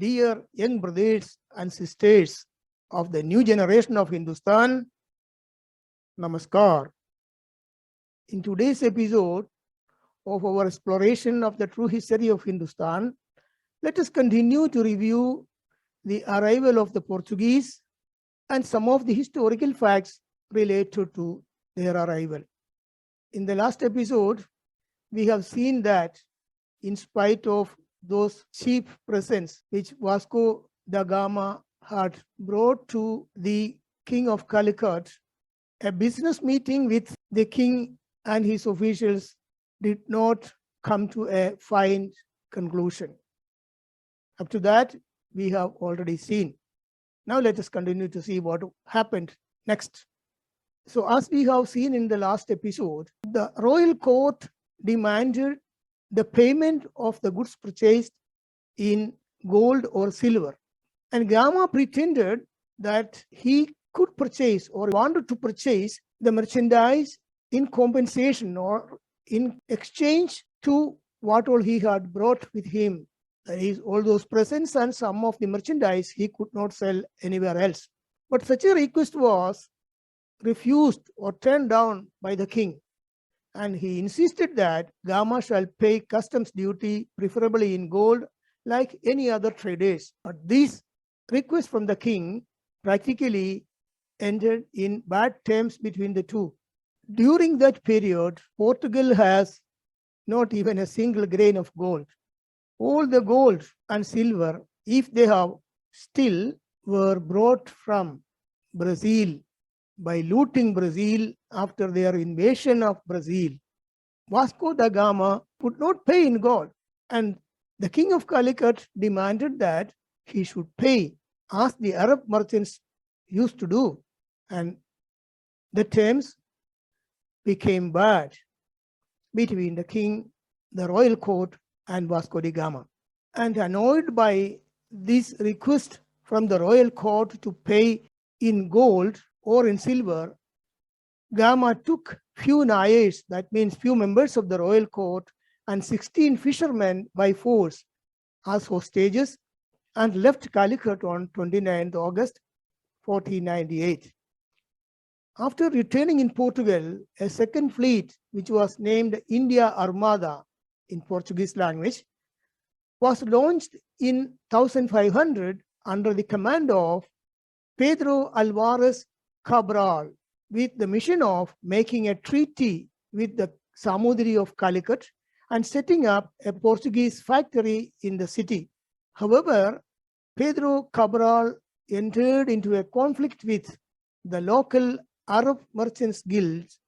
Dear young brothers and sisters of the new generation of Hindustan, Namaskar. In today's episode of our exploration of the true history of Hindustan, let us continue to review the arrival of the Portuguese and some of the historical facts related to their arrival. In the last episode, we have seen that in spite of those cheap presents which Vasco de Gama had brought to the king of Calicut, a business meeting with the king and his officials did not come to a fine conclusion. Up to that, we have already seen. Now let us continue to see what happened next. So as we have seen in the last episode, the royal court demanded the payment of the goods purchased in gold or silver. And Gama pretended that he could purchase or wanted to purchase the merchandise in compensation or in exchange to what all he had brought with him. That is, all those presents and some of the merchandise he could not sell anywhere else. But such a request was refused or turned down by the king. And he insisted that Gama shall pay customs duty, preferably in gold, like any other traders. But this request from the king practically ended in bad terms between the two. During that period, Portugal has not even a single grain of gold. All the gold and silver, if they have still, were brought from Brazil by looting Brazil after their invasion of Brazil. Vasco da Gama could not pay in gold, and the king of Calicut demanded that he should pay as the Arab merchants used to do, and the terms became bad between the king, the royal court, and Vasco da Gama. And annoyed by this request from the royal court to pay in gold or in silver, Gama took few nayers, that means few members of the royal court, and 16 fishermen by force as hostages and left Calicut on 29th August 1498. After returning in Portugal, a second fleet, which was named India Armada in Portuguese language, was launched in 1500 under the command of Pedro Alvarez Cabral, with the mission of making a treaty with the Samudri of Calicut and setting up a Portuguese factory in the city. However, Pedro Cabral entered into a conflict with the local Arab merchants guilds,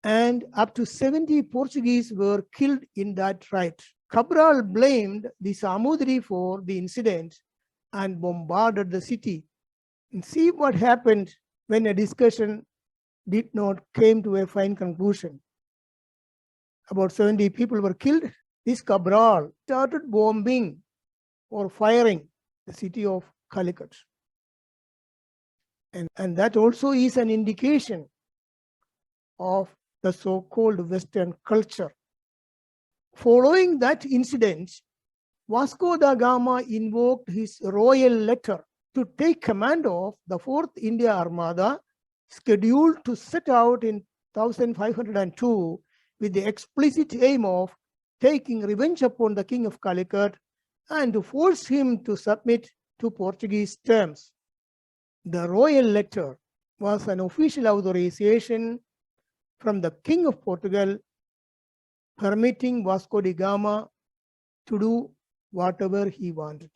and up to 70 Portuguese were killed in that riot. Cabral blamed the Samudri for the incident and bombarded the city. And see what happened when a discussion did not came to a fine conclusion. About 70 people were killed. This Cabral started bombing or firing the city of Calicut. And that also is an indication of the so-called Western culture. Following that incident, Vasco da Gama invoked his royal letter to take command of the 4th India Armada, scheduled to set out in 1502 with the explicit aim of taking revenge upon the king of Calicut and to force him to submit to Portuguese terms. The royal letter was an official authorization from the king of Portugal permitting Vasco da Gama to do whatever he wanted.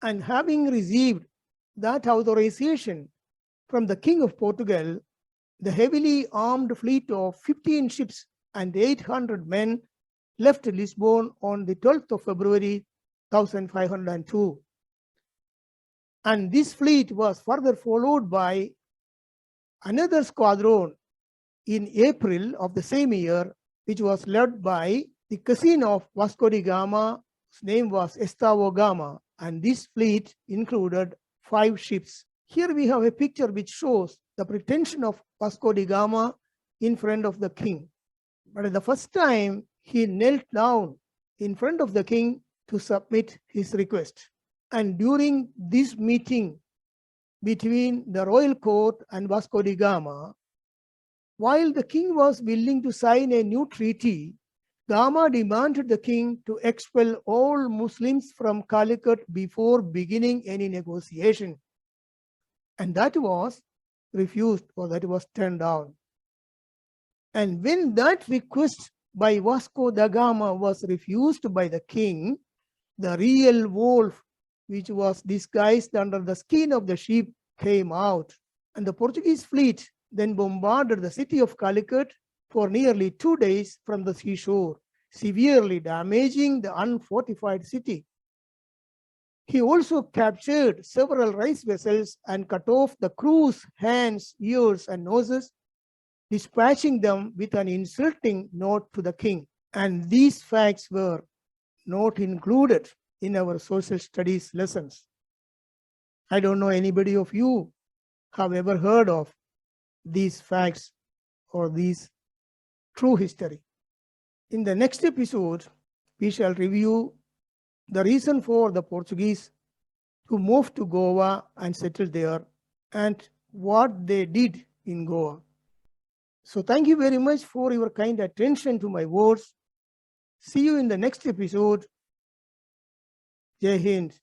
And having received that authorization from the king of Portugal, the heavily armed fleet of 15 ships and 800 men left Lisbon on the 12th of February 1502. And this fleet was further followed by another squadron in April of the same year, which was led by the cousin of Vasco da Gama, whose name was Gustavo Gama, and this fleet included 5 ships. Here we have a picture which shows the pretension of Vasco da Gama in front of the king. But at the first time, he knelt down in front of the king to submit his request. And during this meeting between the royal court and Vasco de Gama, while the king was willing to sign a new treaty, Gama demanded the king to expel all Muslims from Calicut before beginning any negotiation. And that was refused, or that was turned down. And when that request by Vasco da Gama was refused by the king, the real wolf, which was disguised under the skin of the sheep, came out. And the Portuguese fleet then bombarded the city of Calicut for nearly 2 days from the seashore, severely damaging the unfortified city. He also captured several rice vessels and cut off the crew's hands, ears, and noses, dispatching them with an insulting note to the king. And these facts were not included in our social studies lessons. I don't know anybody of you have ever heard of these facts or these true history. In the next episode, we shall review the reason for the Portuguese to move to Goa and settle there and what they did in Goa. So thank you very much for your kind attention to my words. See you in the next episode. Jai Hind.